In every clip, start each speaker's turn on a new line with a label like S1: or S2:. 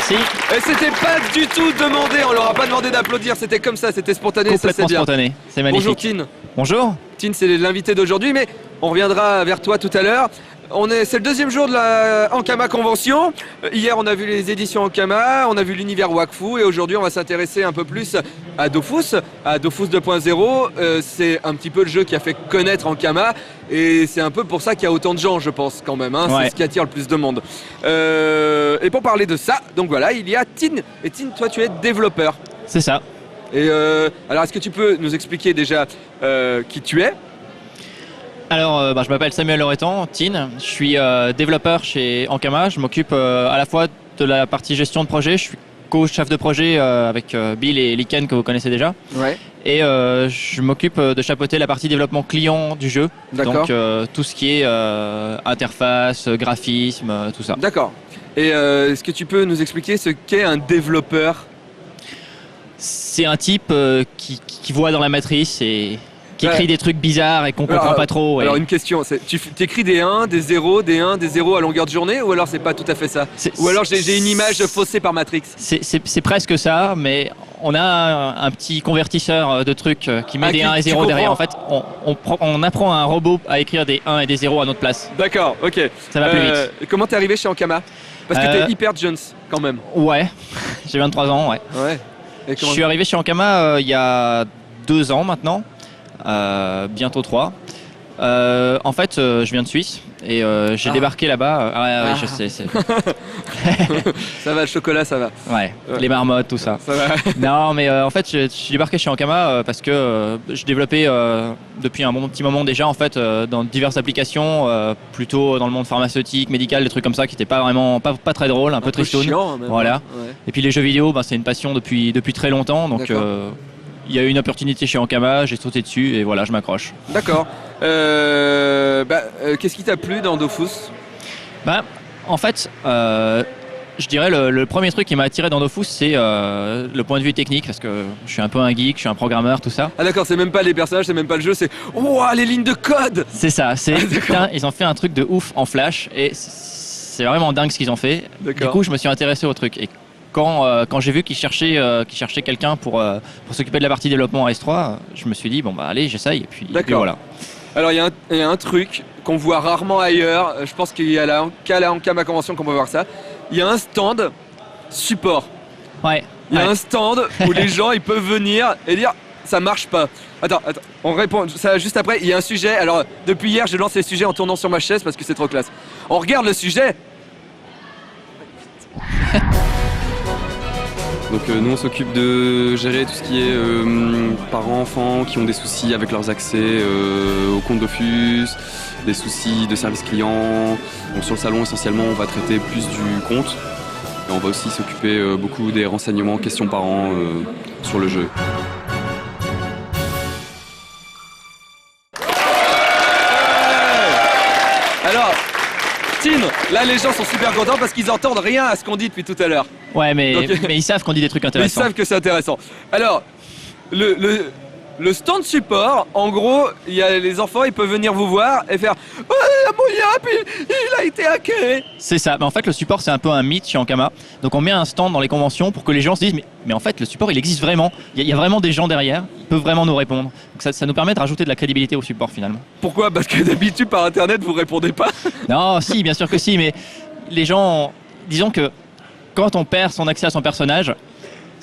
S1: Merci.
S2: Et c'était pas du tout demandé, on leur a pas demandé d'applaudir, c'était comme ça, c'était spontané, ça c'est bien.
S1: Spontané, c'est magnifique.
S2: Bonjour Tin.
S1: Bonjour.
S2: Tin, c'est l'invité d'aujourd'hui, mais on reviendra vers toi tout à l'heure. C'est le deuxième jour de la Ankama Convention. Hier, on a vu les éditions Ankama, on a vu l'univers Wakfu, et aujourd'hui, on va s'intéresser un peu plus à Dofus 2.0. C'est un petit peu le jeu qui a fait connaître Ankama, et c'est un peu pour ça qu'il y a autant de gens, je pense, quand même. Ouais. C'est ce qui attire le plus de monde. Et pour parler de ça, donc voilà, il y a Tin. Et Tin, toi, tu es développeur.
S1: C'est ça.
S2: Et alors, est-ce que tu peux nous expliquer déjà qui tu es ?
S1: Alors, je m'appelle Samuel Loretan, Tin. Je suis développeur chez Ankama. Je m'occupe à la fois de la partie gestion de projet. Je suis co-chef de projet avec Bill et Liken que vous connaissez déjà.
S2: Ouais.
S1: Et je m'occupe de chapeauter la partie développement client du jeu.
S2: D'accord.
S1: Donc tout ce qui est interface, graphisme, tout ça.
S2: D'accord. Et est-ce que tu peux nous expliquer ce qu'est un développeur ?
S1: C'est un type qui voit dans la matrice et qui écrit des trucs bizarres et qu'on comprend pas trop.
S2: Alors une question, tu écris des 1, des 0, des 1, des 0 à longueur de journée, ou alors c'est pas tout à fait ça ? Ou alors j'ai une image faussée par Matrix ?
S1: C'est presque ça, mais on a un petit convertisseur de trucs qui met des 1 et 0 derrière. En fait, on apprend à un robot à écrire des 1 et des 0 à notre place.
S2: D'accord, ok.
S1: Ça va plus vite.
S2: Comment t'es arrivé chez Ankama ? Parce que t'es hyper jeune quand même.
S1: Ouais, j'ai 23 ans, ouais. Je suis arrivé chez Ankama il y a 2 ans maintenant. Bientôt 3. En fait, je viens de Suisse et j'ai débarqué là-bas. Je sais.
S2: Ça va, le chocolat, ça va.
S1: Ouais, les marmottes, tout ça.
S2: Ça va.
S1: Non, mais en fait, je suis débarqué chez Ankama parce que je développais depuis un petit moment déjà en fait dans diverses applications, plutôt dans le monde pharmaceutique, médical, des trucs comme ça qui n'étaient pas vraiment pas très drôles, un peu tristoun.
S2: Chiant, même,
S1: voilà.
S2: Ouais.
S1: Et puis les jeux vidéo, c'est une passion depuis très longtemps, donc. Il y a eu une opportunité chez Ankama, j'ai sauté dessus et voilà, je m'accroche.
S2: D'accord. Qu'est-ce qui t'a plu dans Dofus ?
S1: En fait, je dirais le premier truc qui m'a attiré dans Dofus, c'est le point de vue technique, parce que je suis un peu un geek, je suis un programmeur, tout ça.
S2: Ah d'accord, c'est même pas les personnages, c'est même pas le jeu, c'est les lignes de code.
S1: C'est ça, ils ont fait un truc de ouf en Flash et c'est vraiment dingue ce qu'ils ont fait. Du coup, je me suis intéressé au truc. Et quand j'ai vu qu'ils cherchaient quelqu'un pour s'occuper de la partie développement en S3, je me suis dit, allez, j'essaye. Et puis voilà.
S2: Alors, il y a un truc qu'on voit rarement ailleurs. Je pense qu'il y a qu'à la Ankama Convention qu'on peut voir ça. Il y a un stand support.
S1: Ouais.
S2: Il y a un stand où les gens ils peuvent venir et dire ça marche pas. Attends, on répond ça juste après. Il y a un sujet. Alors, depuis hier, je lance les sujets en tournant sur ma chaise parce que c'est trop classe. On regarde le sujet.
S3: Donc nous on s'occupe de gérer tout ce qui est parents, enfants qui ont des soucis avec leurs accès au compte Dofus, des soucis de service client. Donc, sur le salon essentiellement on va traiter plus du compte et on va aussi s'occuper beaucoup des renseignements, questions parents sur le jeu.
S2: Alors, Tin, là les gens sont super contents parce qu'ils entendent rien à ce qu'on dit depuis tout à l'heure.
S1: Ouais, mais ils savent qu'on dit des trucs intéressants.
S2: Ils savent que c'est intéressant. Alors, le stand support, en gros, il y a les enfants, ils peuvent venir vous voir et faire « mon Yap, il a été hacké !»
S1: C'est ça. Mais en fait, le support, c'est un peu un mythe chez Ankama. Donc, on met un stand dans les conventions pour que les gens se disent « mais en fait, le support, il existe vraiment. Il y a vraiment des gens derrière. Ils peuvent vraiment nous répondre. » Donc, ça nous permet de rajouter de la crédibilité au support, finalement.
S2: Pourquoi ? Parce que d'habitude, par Internet, vous répondez pas ?
S1: Non, si, bien sûr que si. Mais les gens... Disons que quand on perd son accès à son personnage...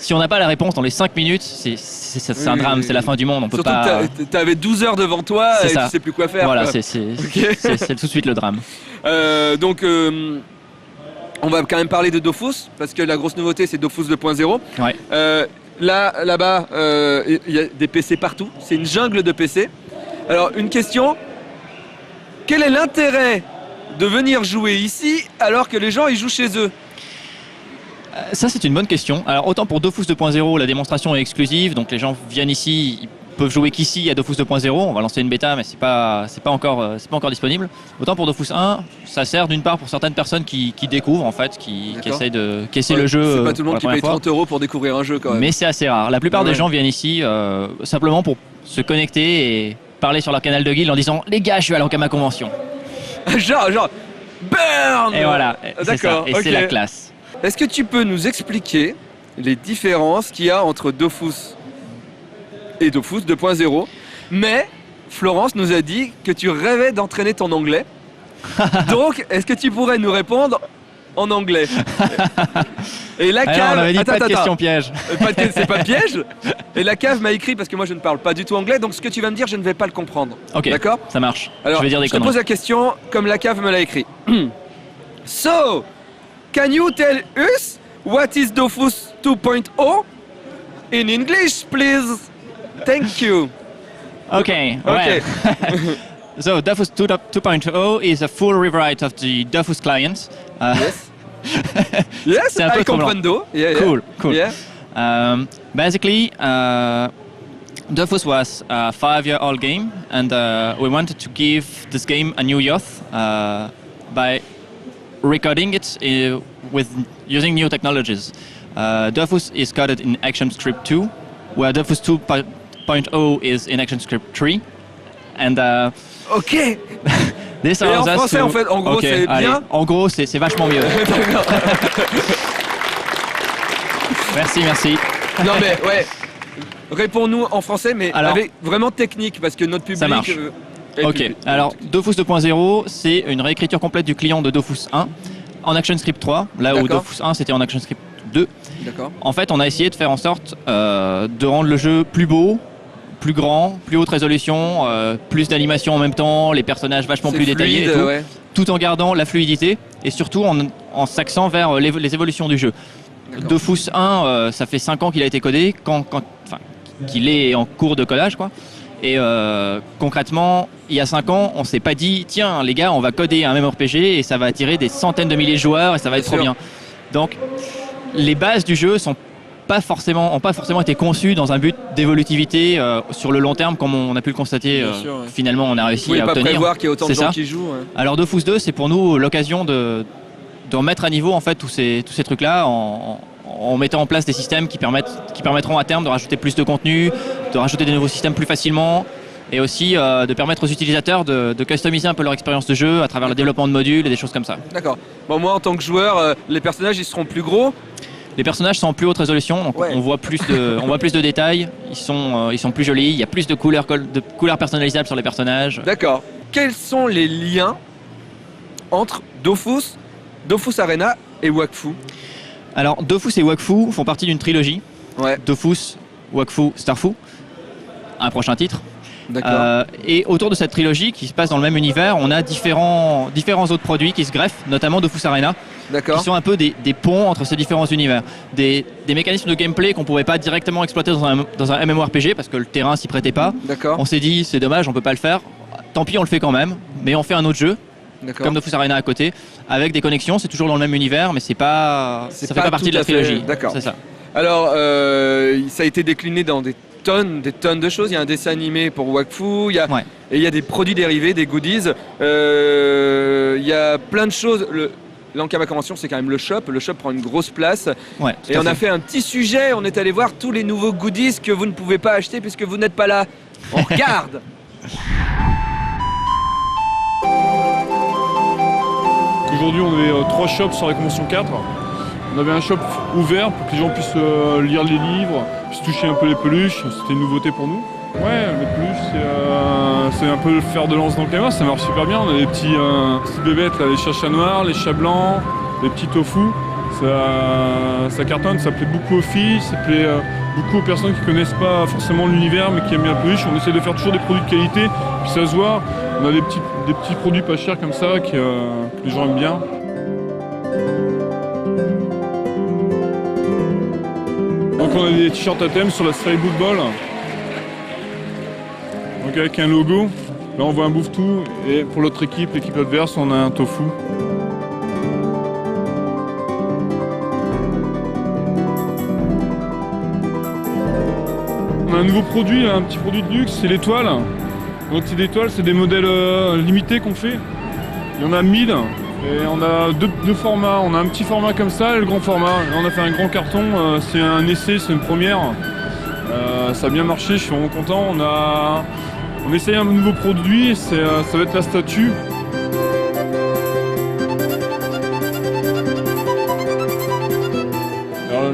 S1: Si on n'a pas la réponse dans les 5 minutes, c'est un drame, c'est la fin du monde. On peut
S2: surtout
S1: pas.
S2: Que t'avais 12 heures devant toi et tu sais plus quoi faire.
S1: Voilà,
S2: quoi.
S1: c'est tout de suite le drame.
S2: Donc, on va quand même parler de Dofus, parce que la grosse nouveauté, c'est Dofus 2.0.
S1: Ouais.
S2: Là-bas, il y a des PC partout. C'est une jungle de PC. Alors, une question. Quel est l'intérêt de venir jouer ici alors que les gens ils jouent chez eux ?
S1: Ça, c'est une bonne question. Alors, autant pour Dofus 2.0, la démonstration est exclusive, donc les gens viennent ici, ils peuvent jouer qu'ici à Dofus 2.0. On va lancer une bêta, mais c'est pas encore disponible. Autant pour Dofus 1, ça sert d'une part pour certaines personnes qui découvrent en fait, qui essayent le jeu.
S2: C'est pas tout le monde qui paye 30 € pour découvrir un jeu quand même.
S1: Mais c'est assez rare. La plupart des gens viennent ici simplement pour se connecter et parler sur leur canal de guild en disant les gars, je suis à l'Ankama Convention.
S2: genre, burn.
S1: Et voilà.
S2: D'accord.
S1: Et c'est la classe.
S2: Est-ce que tu peux nous expliquer les différences qu'il y a entre Dofus et Dofus 2.0 ? Mais Florence nous a dit que tu rêvais d'entraîner ton anglais. Donc, est-ce que tu pourrais nous répondre en anglais ? Et la cave...
S1: on avait dit pas de question piège.
S2: C'est pas piège. Et la cave m'a écrit, parce que moi je ne parle pas du tout anglais, donc ce que tu vas me dire, je ne vais pas le comprendre.
S1: Ok,
S2: d'accord ?
S1: ça marche.
S2: Alors,
S1: je vais dire des
S2: je te
S1: conneries.
S2: pose la question comme la cave me l'a écrit. So, can you tell us what is Dofus 2.0 in English, please? Thank you.
S1: Okay, well. So Dofus 2.0 is a full rewrite of the Dofus client.
S2: Yes. Yes,
S1: C'est un peu
S2: I comprendo. Yeah, yeah.
S1: Cool.
S2: Yeah.
S1: Basically, Dofus was a 5-year-old game, and we wanted to give this game a new youth by recoding it with using new technologies. Dofus is coded in ActionScript 2, where Dofus 2.0 is in ActionScript 3, and
S2: Ok.
S1: this
S2: Et en
S1: allows us
S2: français,
S1: to-
S2: en fait, en gros,
S1: Ok,
S2: c'est
S1: allez.
S2: bien.
S1: En gros, c'est vachement mieux.
S2: D'accord.
S1: Merci.
S2: Non mais ouais. Réponds-nous en français, mais
S1: Alors,
S2: avec vraiment technique, parce que notre public.
S1: ça marche.
S2: est
S1: Ok,
S2: public.
S1: alors Dofus 2.0, c'est une réécriture complète du client de Dofus 1 en ActionScript 3, là où
S2: D'accord.
S1: Dofus 1 c'était en ActionScript 2.
S2: D'accord.
S1: En fait, on a essayé de faire en sorte de rendre le jeu plus beau, plus grand, plus haute résolution, plus d'animation en même temps, les personnages vachement
S2: C'est
S1: plus détaillés,
S2: fluide,
S1: et tout,
S2: ouais.
S1: tout en gardant la fluidité et surtout en s'axant vers les évolutions du jeu.
S2: D'accord.
S1: Dofus 1, ça fait 5 ans qu'il a été codé, qu'il est en cours de codage, quoi. Et concrètement, il y a 5 ans, on s'est pas dit, tiens les gars, on va coder un MMORPG et ça va attirer des centaines de milliers de joueurs et ça va être
S2: Bien
S1: trop
S2: sûr.
S1: bien. Donc, les bases du jeu n'ont pas forcément été conçues dans un but d'évolutivité sur le long terme, comme on a pu le constater.
S2: Bien sûr, ouais.
S1: Finalement, on a
S2: Vous
S1: réussi
S2: pouvez
S1: à
S2: pas
S1: obtenir.
S2: prévoir qu'il y ait autant de
S1: C'est
S2: gens
S1: ça.
S2: qui jouent. Ouais.
S1: Alors Dofus 2, c'est pour nous l'occasion de remettre à niveau en fait tous ces trucs-là en mettant en place des systèmes qui permettront à terme de rajouter plus de contenu, de rajouter des nouveaux systèmes plus facilement et aussi de permettre aux utilisateurs de customiser un peu leur expérience de jeu à travers le développement de modules et des choses comme ça.
S2: D'accord. Bon, moi en tant que joueur, les personnages ils seront plus gros.
S1: Les personnages sont en plus haute résolution, donc
S2: Ouais.
S1: on voit plus de détails, ils sont plus jolis, il y a plus de couleurs personnalisables sur les personnages.
S2: D'accord. Quels sont les liens entre Dofus Arena et Wakfu?
S1: Alors Dofus et Wakfu font partie d'une trilogie,
S2: Ouais.
S1: Dofus, Wakfu, Starfu, un prochain titre.
S2: D'accord.
S1: Et autour de cette trilogie qui se passe dans le même univers, on a différents autres produits qui se greffent, notamment Dofus Arena,
S2: D'accord.
S1: qui sont un peu des ponts entre ces différents univers. Des mécanismes de gameplay qu'on ne pouvait pas directement exploiter dans un MMORPG parce que le terrain s'y prêtait pas.
S2: D'accord.
S1: On s'est dit, c'est dommage, on peut pas le faire. Tant pis, on le fait quand même, mais on fait un autre jeu,
S2: D'accord.
S1: comme Dofus Arena à côté, avec des connexions. C'est toujours dans le même univers, mais ça fait pas partie
S2: tout
S1: de la
S2: à fait-
S1: trilogie.
S2: D'accord.
S1: C'est ça.
S2: Alors, ça a été décliné dans des tonnes de choses. Il y a un dessin animé pour Wakfu, et il y a des produits dérivés, des goodies. Il y a plein de choses. L'Ankama Convention, c'est quand même le shop. Le shop prend une grosse place.
S1: Ouais, tout
S2: Et
S1: à
S2: on a fait un petit sujet. On est allé voir tous les nouveaux goodies que vous ne pouvez pas acheter puisque vous n'êtes pas là. On regarde.
S4: Aujourd'hui, on avait 3 shops sur la convention 4. On avait un shop ouvert pour que les gens puissent lire les livres, puissent toucher un peu les peluches. C'était une nouveauté pour nous. Ouais, les peluches, c'est un peu le fer de lance dans le Kama, ça marche super bien. On a des petites bébêtes, là, les chats noirs, les chats blancs, les petits tofu. Ça cartonne, ça plaît beaucoup aux filles, ça plaît beaucoup aux personnes qui connaissent pas forcément l'univers mais qui aiment bien la peluche. On essaie de faire toujours des produits de qualité, puis ça se voit. On a des petits produits pas chers comme ça que les gens aiment bien. Donc on a des t-shirts à thème sur la série Boot Ball. Donc avec un logo. Là on voit un bouffe-tout et pour l'autre équipe, l'équipe adverse, on a un tofu. On a un nouveau produit, un petit produit de luxe, c'est l'étoile. Donc c'est l'étoile, c'est des modèles limités qu'on fait. Il y en a 1000 et on a deux formats. On a un petit format comme ça et le grand format. Là, on a fait un grand carton, c'est un essai, c'est une première. Ça a bien marché, je suis vraiment content. On essaye un nouveau produit, ça va être la statue.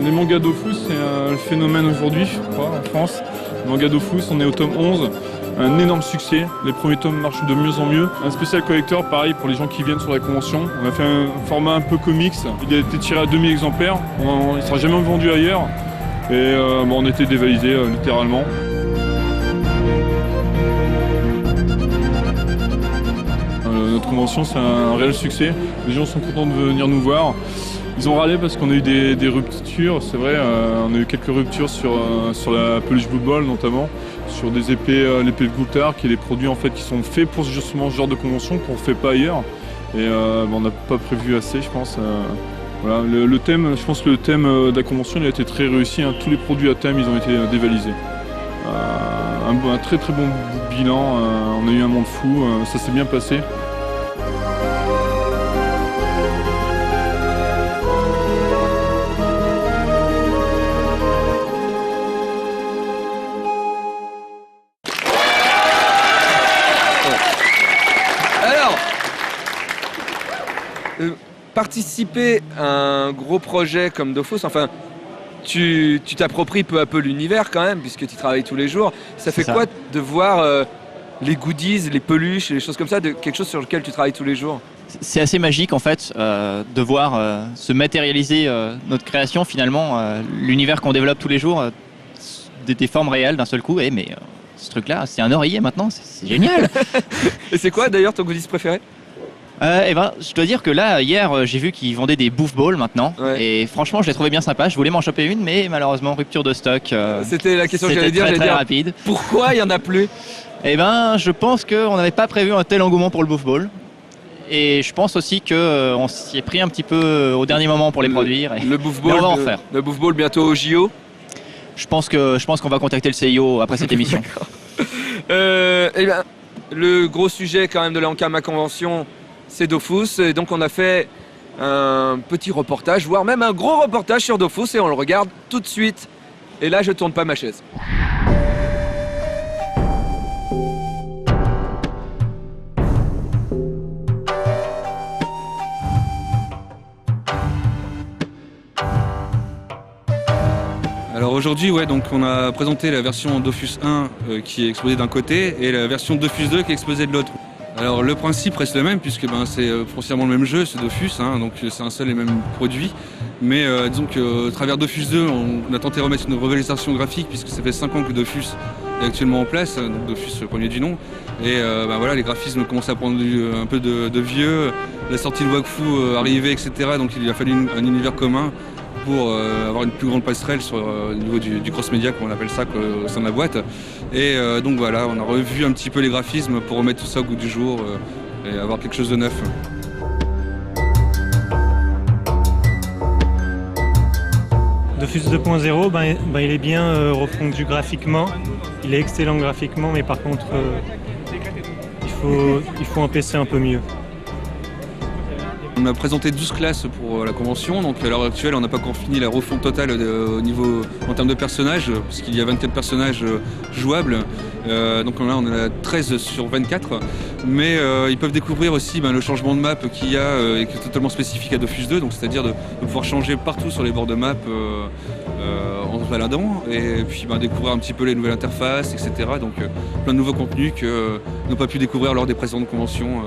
S4: Les mangas Dofus, c'est le phénomène aujourd'hui, je crois, en France. Les mangas Dofus, on est au tome 11. Un énorme succès, les premiers tomes marchent de mieux en mieux. Un spécial collector, pareil pour les gens qui viennent sur la convention. On a fait un format un peu comics, il a été tiré à 2000 exemplaires, il ne sera jamais vendu ailleurs. Et on était dévalisés littéralement. Notre convention, c'est un réel succès. Les gens sont contents de venir nous voir. Ils ont râlé parce qu'on a eu des ruptures, c'est vrai. On a eu quelques ruptures sur la peluche Blue Ball notamment, sur des épées, l'épée de Goultar, qui est des produits en fait qui sont faits pour justement ce genre de convention qu'on ne fait pas ailleurs. Et on n'a pas prévu assez, je pense. Voilà, le thème, je pense que le thème de la convention il a été très réussi. Hein. Tous les produits à thème, ils ont été dévalisés. Un très très bon bilan. On a eu un monde fou. Ça s'est bien passé.
S2: Participer à un gros projet comme Dofus, enfin, tu t'appropries peu à peu l'univers quand même, puisque tu travailles tous les jours. Ça fait quoi de voir les goodies, les peluches, les choses comme ça, de quelque chose sur lequel tu travailles tous les jours?
S1: C'est assez magique en fait de voir se matérialiser notre création finalement, l'univers qu'on développe tous les jours, des formes réelles d'un seul coup. Mais ce truc-là, c'est un oreiller maintenant, c'est génial.
S2: Et c'est quoi d'ailleurs ton goodies préféré?
S1: Je dois dire que là, hier, j'ai vu qu'ils vendaient des Boof Balls maintenant. Ouais. Et franchement, je les trouvais bien sympas. Je voulais m'en choper une, mais malheureusement, rupture de stock.
S2: C'était la question que j'allais dire.
S1: Très rapide.
S2: Pourquoi il n'y en a plus?
S1: Je pense qu'on n'avait pas prévu un tel engouement pour le Boof Ball. Et je pense aussi qu'on s'y est pris un petit peu au dernier moment pour les produire.
S2: Le Boof Ball,
S1: on va en faire.
S2: Le Boof Ball bientôt au JO.
S1: Je pense qu'on va contacter le CIO après cette émission.
S2: Le gros sujet quand même de la Ankama Convention, c'est Dofus, et donc on a fait un petit reportage, voire même un gros reportage sur Dofus, et on le regarde tout de suite. Et là, je tourne pas ma chaise.
S3: Alors aujourd'hui, donc on a présenté la version Dofus 1 qui est exposée d'un côté et la version Dofus 2 qui est exposée de l'autre. Alors le principe reste le même puisque c'est foncièrement le même jeu, c'est Dofus, donc c'est un seul et même produit. Mais disons qu'à travers Dofus 2, on a tenté de remettre une revalorisation graphique puisque ça fait 5 ans que Dofus est actuellement en place, donc Dofus le premier du nom. Et les graphismes commencent à prendre un peu de vieux, la sortie de Wakfu arrivait, etc. Donc il a fallu un univers commun pour avoir une plus grande passerelle au niveau du cross-média, comme on appelle ça, au sein de la boîte. Et donc voilà, on a revu un petit peu les graphismes pour remettre tout ça au goût du jour et avoir quelque chose de neuf.
S5: Dofus 2.0, il est bien refondu graphiquement, il est excellent graphiquement, mais par contre il faut empêcher un peu mieux.
S3: On a présenté 12 classes pour la convention, donc à l'heure actuelle on n'a pas encore fini la refonte totale au niveau en termes de personnages, parce qu'il y a 24 personnages jouables, donc là on est à 13 sur 24, mais ils peuvent découvrir aussi le changement de map qu'il y a et qui est totalement spécifique à Dofus 2, donc c'est-à-dire de pouvoir changer partout sur les bords de map en se baladant, et puis découvrir un petit peu les nouvelles interfaces, etc. Donc plein de nouveaux contenus que n'ont pas pu découvrir lors des précédentes conventions.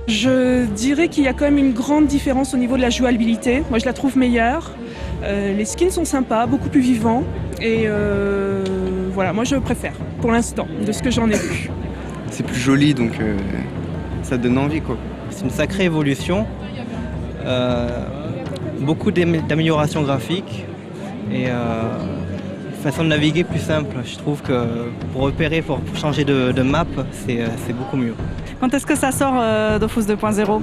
S6: Je dirais qu'il y a quand même une grande différence au niveau de la jouabilité. Moi, je la trouve meilleure. Les skins sont sympas, beaucoup plus vivants. Et voilà, moi, je préfère, pour l'instant, de ce que j'en ai vu.
S7: C'est plus joli, donc ça donne envie, quoi.
S8: C'est une sacrée évolution. Beaucoup d'améliorations graphiques et façon de naviguer plus simple. Je trouve que pour repérer, pour changer de map, c'est beaucoup mieux.
S9: Quand est-ce que ça sort Dofus 2.0 ?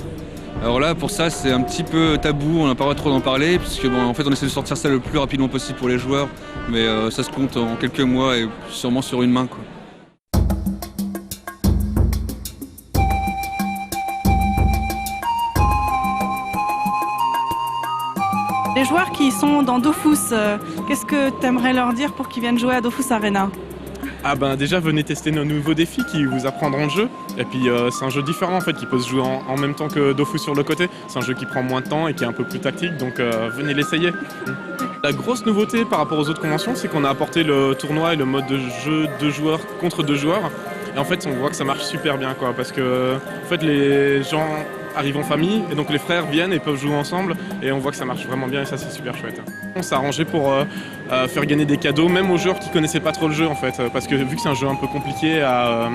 S3: Alors là, pour ça, c'est un petit peu tabou, on n'a pas le droit trop d'en parler, puisque en fait, on essaie de sortir ça le plus rapidement possible pour les joueurs, mais ça se compte en quelques mois et sûrement sur une main, quoi.
S9: Les joueurs qui sont dans Dofus, qu'est-ce que tu aimerais leur dire pour qu'ils viennent jouer à Dofus Arena ?
S10: Déjà venez tester nos nouveaux défis qui vous apprendront le jeu. Et puis c'est un jeu différent en fait qui peut se jouer en même temps que Dofus sur le côté. C'est un jeu qui prend moins de temps et qui est un peu plus tactique, donc venez l'essayer. La grosse nouveauté par rapport aux autres conventions, c'est qu'on a apporté le tournoi et le mode de jeu 2 joueurs contre 2 joueurs. Et en fait, on voit que ça marche super bien, quoi, parce que en fait, les gens arrivent en famille et donc les frères viennent et peuvent jouer ensemble et on voit que ça marche vraiment bien et ça c'est super chouette. On s'est arrangé pour faire gagner des cadeaux même aux joueurs qui connaissaient pas trop le jeu en fait, parce que vu que c'est un jeu un peu compliqué à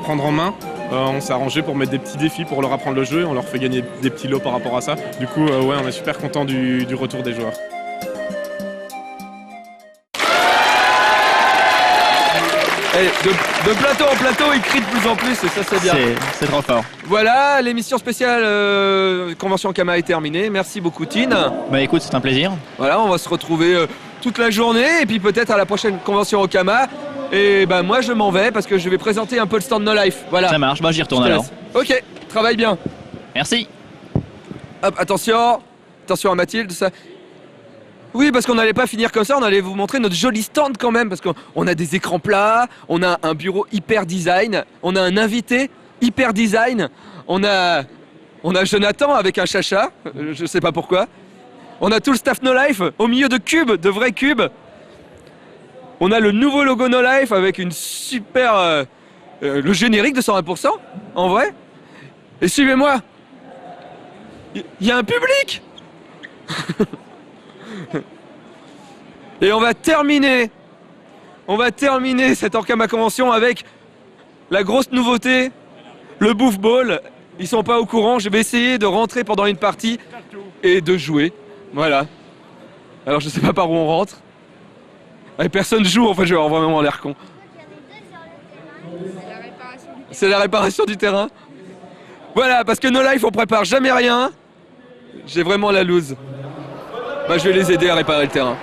S10: prendre en main, on s'est arrangé pour mettre des petits défis pour leur apprendre le jeu et on leur fait gagner des petits lots par rapport à ça. Du coup, ouais, on est super content du retour des joueurs.
S2: Et de plateau en plateau, il crie de plus en plus et ça c'est bien.
S1: C'est trop fort.
S2: Voilà, l'émission spéciale Convention Kama est terminée. Merci beaucoup Tine.
S1: Bah écoute, c'est un plaisir.
S2: Voilà, on va se retrouver toute la journée et puis peut-être à la prochaine Convention Kama. Et ben moi je m'en vais parce que je vais présenter un peu le stand No Life. Voilà.
S1: Ça marche, bah j'y retourne alors.
S2: Ok, travaille bien.
S1: Merci.
S2: Hop, attention à Mathilde, ça. Oui, parce qu'on n'allait pas finir comme ça, on allait vous montrer notre joli stand quand même, parce qu'on a des écrans plats, on a un bureau hyper design, on a un invité hyper design, on a Jonathan avec un chacha, je sais pas pourquoi. On a tout le staff No Life au milieu de cubes, de vrais cubes. On a le nouveau logo No Life avec une super... le générique de 120%, en vrai. Et suivez-moi. Il y a un public. Et on va terminer cette Ankama Convention avec la grosse nouveauté, le Bouffe Ball. Ils sont pas au courant, je vais essayer de rentrer pendant une partie et de jouer. Voilà. Alors je sais pas par où on rentre. Et personne joue, en fait je vais avoir vraiment l'air con. C'est la réparation du terrain. Voilà, parce que No Life on prépare jamais rien. J'ai vraiment la loose. Bah, je vais les aider à réparer le terrain.